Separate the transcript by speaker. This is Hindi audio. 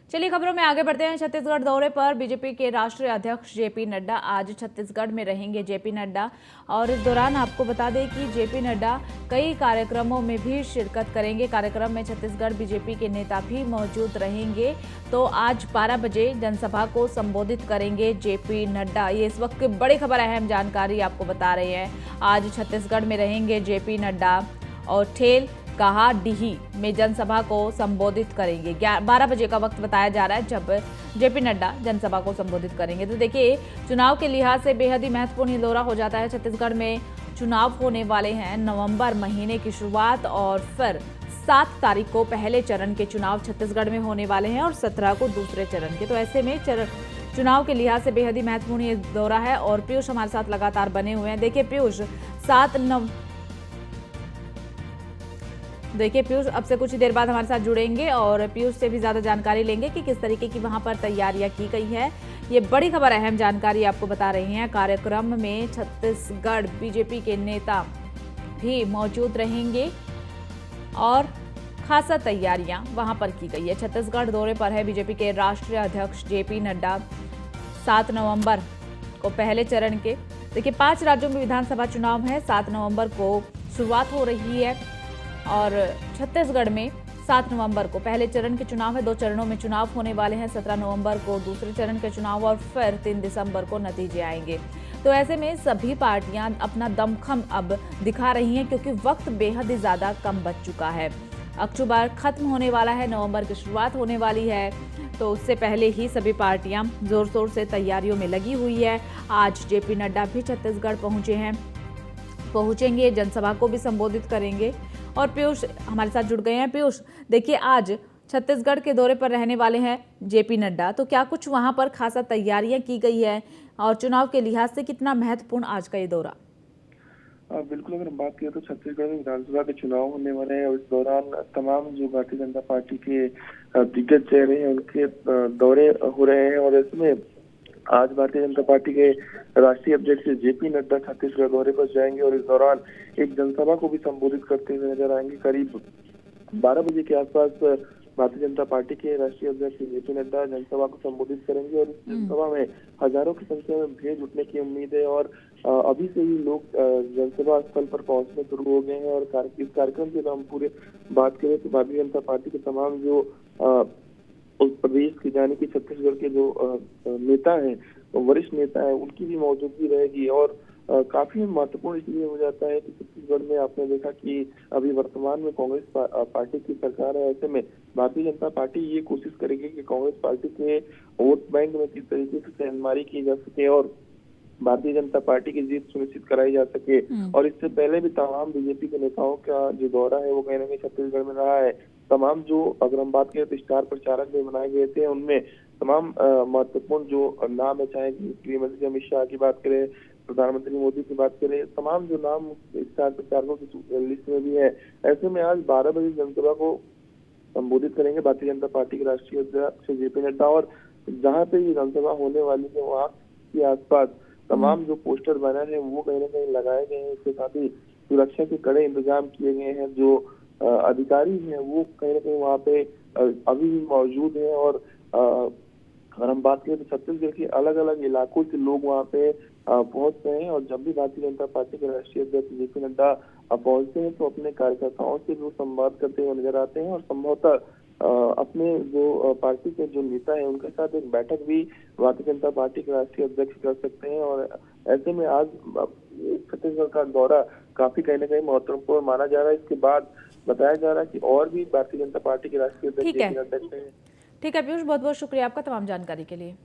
Speaker 1: चलिए खबरों में आगे बढ़ते हैं। छत्तीसगढ़ दौरे पर बीजेपी के राष्ट्रीय अध्यक्ष जेपी नड्डा आज छत्तीसगढ़ में रहेंगे। जेपी नड्डा और इस दौरान आपको बता दें कि जेपी नड्डा कई कार्यक्रमों में भी शिरकत करेंगे। कार्यक्रम में छत्तीसगढ़ बीजेपी के नेता भी मौजूद रहेंगे। तो आज 12 बजे जनसभा को संबोधित करेंगे जेपी नड्डा। ये इस वक्त की बड़ी खबर, अहम जानकारी आपको बता रहे हैं। आज छत्तीसगढ़ में रहेंगे जेपी नड्डा और ठेल कहाडीही में जनसभा को संबोधित करेंगे। 12 बजे का वक्त बताया जा रहा है जब जेपी नड्डा जनसभा को संबोधित करेंगे। तो देखिए, चुनाव के लिहाज से बेहद ही महत्वपूर्ण ये दौरा हो जाता है। छत्तीसगढ़ में चुनाव होने वाले हैं नवंबर महीने की शुरुआत, और फिर 7 तारीख को पहले चरण के चुनाव छत्तीसगढ़ में होने वाले हैं और 17 को दूसरे चरण के। तो ऐसे में चुनाव के लिहाज से बेहद ही महत्वपूर्ण ये दौरा है। और पीयूष हमारे साथ लगातार बने हुए हैं। देखिए पीयूष, पीयूष अब से कुछ ही देर बाद हमारे साथ जुड़ेंगे और पीयूष से भी ज्यादा जानकारी लेंगे कि किस तरीके की वहां पर तैयारियां की गई है। ये बड़ी खबर, अहम जानकारी आपको बता रहे हैं। कार्यक्रम में छत्तीसगढ़ बीजेपी के नेता भी मौजूद रहेंगे और खासा तैयारियां वहां पर की गई है। छत्तीसगढ़ दौरे पर है बीजेपी के राष्ट्रीय अध्यक्ष जेपी नड्डा। 7 नवंबर को पहले चरण के, देखिए 5 राज्यों में विधानसभा चुनाव है। 7 नवंबर को शुरुआत हो रही है और छत्तीसगढ़ में 7 नवंबर को पहले चरण के चुनाव है। 2 चरणों में चुनाव होने वाले हैं। 17 नवंबर को दूसरे चरण के चुनाव और फिर 3 दिसंबर को नतीजे आएंगे। तो ऐसे में सभी पार्टियां अपना दमखम अब दिखा रही हैं, क्योंकि वक्त बेहद ही ज्यादा कम बच चुका है। अक्टूबर खत्म होने वाला है, नवंबर की शुरुआत होने वाली है। तो उससे पहले ही सभी पार्टियां जोर शोर से तैयारियों में लगी हुई है। आज जेपी नड्डा भी छत्तीसगढ़ पहुंचेंगे, जनसभा को भी संबोधित करेंगे। और पीयूष हमारे साथ जुड़ गए हैं। पीयूष, देखिए आज छत्तीसगढ़ के दौरे पर रहने वाले हैं जेपी नड्डा, तो क्या कुछ वहां पर खासा तैयारियां की गई है और चुनाव के लिहाज से कितना महत्वपूर्ण आज का ये दौरा?
Speaker 2: बिल्कुल, अगर हम बात करें तो छत्तीसगढ़ में विधानसभा के चुनाव होने वाले हैं और इस दौरान तमाम जो भारतीय जनता पार्टी के दिग्गज चेहरे हैं उनके दौरे हो रहे हैं। और इसमें आज भारतीय जनता पार्टी के राष्ट्रीय अध्यक्ष जेपी नड्डा छत्तीसगढ़ दौरे पर जाएंगे और इस दौरान एक जनसभा को भी संबोधित करते हुए नजर आएंगे। करीब 12 बजे के आसपास भारतीय जनता पार्टी के राष्ट्रीय अध्यक्ष जेपी नड्डा जनसभा को संबोधित करेंगे और इस जनसभा में हजारों की संख्या में भीड़ जुटने की उम्मीद है। और अभी से ही लोग जनसभा स्थल पर पहुंचने शुरू हो गए हैं। और इस कार्यक्रम की हम पूरे बात करें तो भारतीय जनता पार्टी के तमाम जो उस प्रदेश की यानी कि छत्तीसगढ़ के जो नेता हैं, वरिष्ठ नेता हैं, उनकी भी मौजूदगी रहेगी। और काफी महत्वपूर्ण इसलिए हो जाता है कि छत्तीसगढ़ में आपने देखा कि अभी वर्तमान में कांग्रेस पार्टी की सरकार है। ऐसे में भारतीय जनता पार्टी ये कोशिश करेगी कि कांग्रेस पार्टी के वोट बैंक में किस तरीके से सेंधमारी की जा सके और भारतीय जनता पार्टी की जीत सुनिश्चित कराई जा सके। और इससे पहले भी तमाम बीजेपी के नेताओं का जो दौरा है वो कहीं ना कहीं छत्तीसगढ़ में रहा है। तमाम जो, अगर हम बात करें तो स्टार प्रचारक भी बनाए गए थे, उनमें तमाम महत्वपूर्ण जो नाम है, चाहे गृह मंत्री अमित शाह की बात करें, प्रधानमंत्री मोदी की बात करें, तमाम जो नाम स्टार प्रचारकों की लिस्ट में भी है। ऐसे में आज 12 बजे जनसभा को संबोधित करेंगे भारतीय जनता पार्टी के राष्ट्रीय अध्यक्ष जेपी नड्डा। और जहाँ पे ये जनसभा होने वाली है वहाँ के आसपास तमाम जो पोस्टर बैनर है वो कहीं ना कहीं लगाए गए हैं। इसके साथ ही सुरक्षा के कड़े इंतजाम किए गए हैं। जो अधिकारी हैं वो कहीं ना कहीं वहाँ पे अभी भी मौजूद हैं। और अगर हम बात करें तो छत्तीसगढ़ के अलग अलग इलाकों से लोग वहाँ पे पहुंच रहे हैं। और जब भी भारतीय जनता पार्टी के राष्ट्रीय अध्यक्ष जेपी नड्डा पहुंचते हैं तो अपने कार्यकर्ताओं से भी संवाद करते हुए नजर आते हैं और संभवतः अपने जो पार्टी के जो नेता हैं उनके साथ एक बैठक भी भारतीय जनता पार्टी के राष्ट्रीय अध्यक्ष कर सकते हैं। और ऐसे में आज छत्तीसगढ़ का दौरा काफी कहीं ना कहीं महत्वपूर्ण माना जा रहा है। इसके बाद बताया जा रहा है कि और भी भारतीय जनता पार्टी के राष्ट्रीय अध्यक्ष जेपी नड्डा।
Speaker 1: ठीक है पीयूष, बहुत बहुत शुक्रिया आपका तमाम जानकारी के लिए।